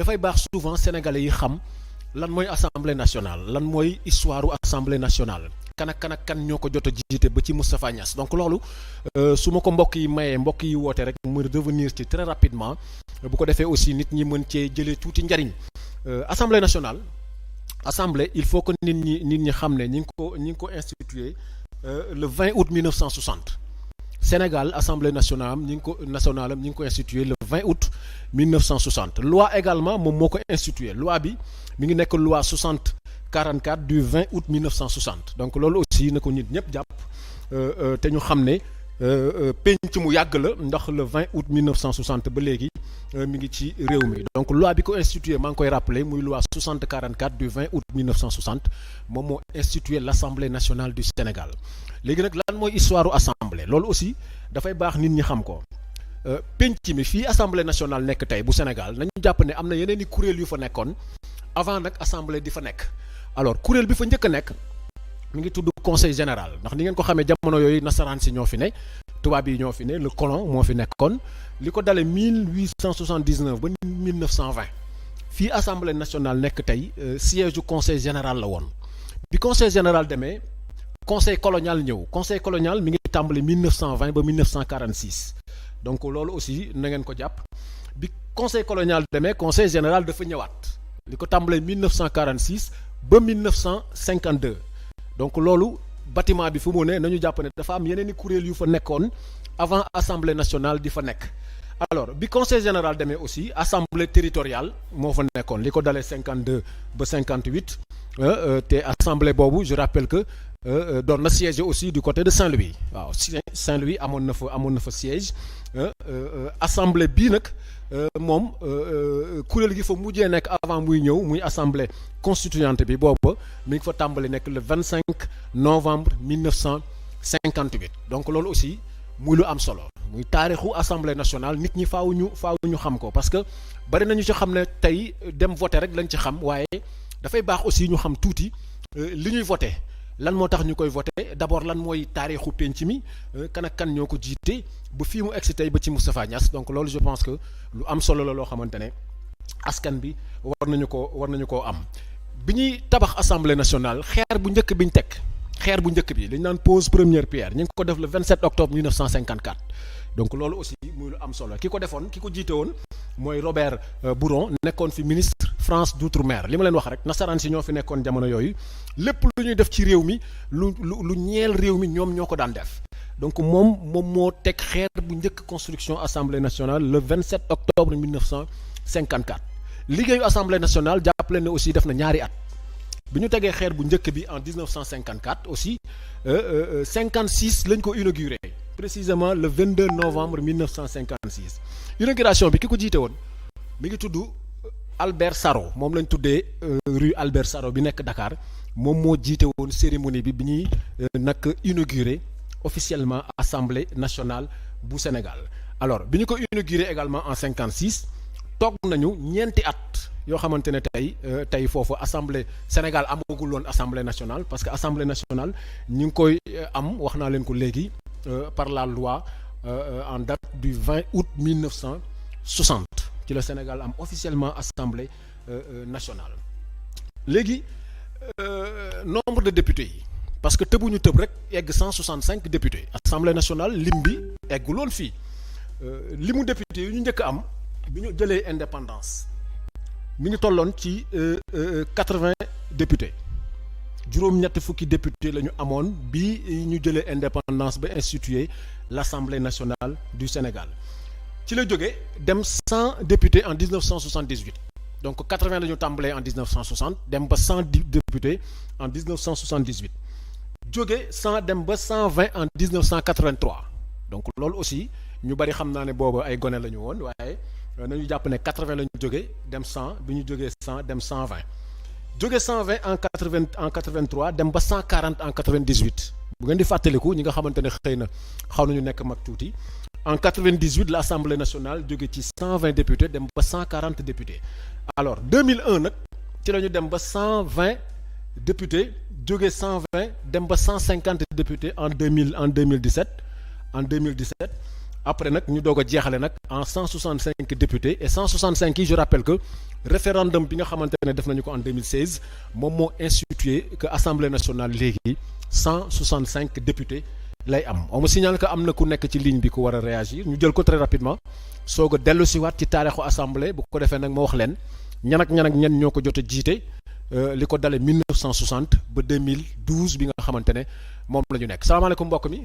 dafay baax souvent sénégalais yi xam lan mooy assemblée nationale lan mooy histoire u assemblée nationale kan ñoo ko jot a jiite ba ci Moustapha Niasse donc loolu su ma ko mbokk yi mayee mbokk yi woote rek mu revenir ci très rapidement bu ko defee aussi nit ñi mën cee jëlee tuuti njariñ assemblée nationale assemblée il faut que nit ñi xam ne ñi ngi ko institué le 20 août 1960 Sénégal assemblée nationale ñi ngi ko institué le 20 août 1960 loi également moom moo ko institué loi bi mi ngi nekk loi 60-44 du 20 août 1960 donc loolu aussi na ko nit ñëpp jàpp te ñu xam ne penc mu yàgg la ndax le 20 août 1960 ba léegi mi ngi ci réew mi donc loi bi ko institué maa ngi koy rappelé muy loi 60-44 du 20 août 1960 moom moo institué l'Assemblée nationale du Sénégal léegi nag lan mooy histoire u assemblée loolu aussi dafay baax nit ñi xam ko penc mi fii assemblée nationale nekk tey bu Sénégal nañu jàpp ne am na yeneen i kuréel yu fa nekkoon avant nag assemblée di fa nekk alors kuréel bi fa njëkk a nekk mi ngi tudd conseil général ndax ni ngeen ko xamee jamono yooyu nasaraan si ñoo fi ne tubaab yi ñoo fi ne le colon moo fi nekkoon li ko dalee 1879 ba 1920 fii assemblée nationale nekk tey siège du conseil général la woon bi conseil général demee conseil colonial ñëw conseil colonial mi ngi tàmbali 1920 ba 1946 donc loolu aussi na ngeen ko jàpp bi conseil colonial demee conseil général dafa ñëwaat li ko tàmbalee 1946 ba 1952 donc loolu bâtiment bi fu mu ne nañu jàpp ne dafa am yeneen i kuréel yu fa nekkoon avant assemblée nationale di fa nekk alors bi conseil général demee aussi assemblée territoriale moo fa nekkoon li ko dalee 52 ba 58 te assemblée boobu je rappelle que doon na siège aussi du côté de Saint-Louis waaw Saint-Louis amoon na fa siège assemblée bii nag moom kuréel gi fa mujjee nekk avant muy ñëw muy assemblée constituante bi booba mi ngi fa tàmbali nekk le 25 novembre 1958 donc loolu aussi muy lu am solo muy taarixu assemblée nationale nit ñi faaw ñu xam ko parce que bari nañu ci xam ne tey dem voter rek lañ ci xam waaye dafay baax aussi ñu xam tuuti li ñuy voter lan moo tax ñu koy voter d'abord lan mooy taarixu penc mi kan ak kan ñoo ko jiite ba fii mu egsi tey ba ci Moustapha Niasse donc loolu je pense que lu am solo la loo xamante ne askan bi war nañu koo am bi ñuy tabax assemblée nationale xeer bu njëkk bi ñu teg xeer bu njëkk bi dañu naan pose première pierre ñu ngi ko def le 27 octobre 1954 donc loolu aussi muy lu am solo ki ko jiite woon mooy Robert Bourron nekkoon fi ministre France d'outre-mer li ma leen wax rek nasaraan si ñoo fi nekkoon jamono yooyu lépp lu ñuy def ci réew mi lu ñeel réew mi ñoom ñoo ko daan def donc moom moo teg xeer bu njëkk construction assemblée nationale le 27 octobre 1954 liggéeyu assemblée nationale jàppale ne aussi def na ñaari at bi ñu tegee xeer bu njëkk bi en 1954 aussi 56 lañ ko inauguré précisément le 22 novembre 1956 inauguration bi ki ko jiite woon mi ngi tudd Albert Sarraut moom lañ tuddee rue Albert Sarraut bi nekk Dakar moom moo jiite woon cérémonie bi ñuy nag inauguré officiellement assemblée nationale bu Sénégal alors bi ñu ko inauguré également en 56 toog nañu ñeenti at yoo xamante ne tey foofu assemblée Sénégal amagul woon assemblée nationale parce que assemblée nationale ñu ngi koy am wax naa leen ko léegi par la loi en date du 20 août 1960 ci la Sénégal am officiellement assemblée nationale léegi nombre de députés yi parce que tëbuñu tëb rek egg 165 députés assemblée nationale lim bi egguloon fii limu députés yu ñu njëkk am bi ñu jëlee indépendance mi ngi tolloon ci 80 députés juróom-ñetti fukki députés la ñu amoon bi ñu jëlee indépendance ba instituer l'Assemblée nationale du Sénégal ci la jógee dem 100 députés en 1978 donc 80 la ñu tàmbalee en 1960 dem ba 100 députés en 1978 jóge 100 dem ba 120 en 1983 donc loolu aussi ñu bari xam naa ne boobu ay gone la ñu woon waaye nañu jàpp ne 80 la ñu jóge dem 100 bi ñu jógee 100 dem 120 jóge 120 en 83 dem ba 140 en 98 bu ngeen di fàttaliku ñi nga xamante ne xëy na xaw nañu nekk mag tuuti en 98 l'Assemblée nationale jóge ci 120 députés dem ba 140 députés alors 2001 nag ci la ñu dem ba 120 députés jóge 120 dem ba 150 députés en 2017 après nag ñu doog a jeexale nag en 165 députés et 165 yi je rappelle que référendum bi nga xamante ne def nañu ko en 2016 moom moo institué que assemblée nationale léegi 165 députés lay am. on me signale que am na ku nekk ci ligne bi ku war a réagir ñu jël ko très rapidement soog a dellu si waat ci taarixu assemblée bu ko defee nag ma wax leen ñan ak ñan ñoo ko jot a jiite li ko dale 1960 ba 2012 bi nga xamante ne moom la ñu nekk salaamaaleykum mbokk mi.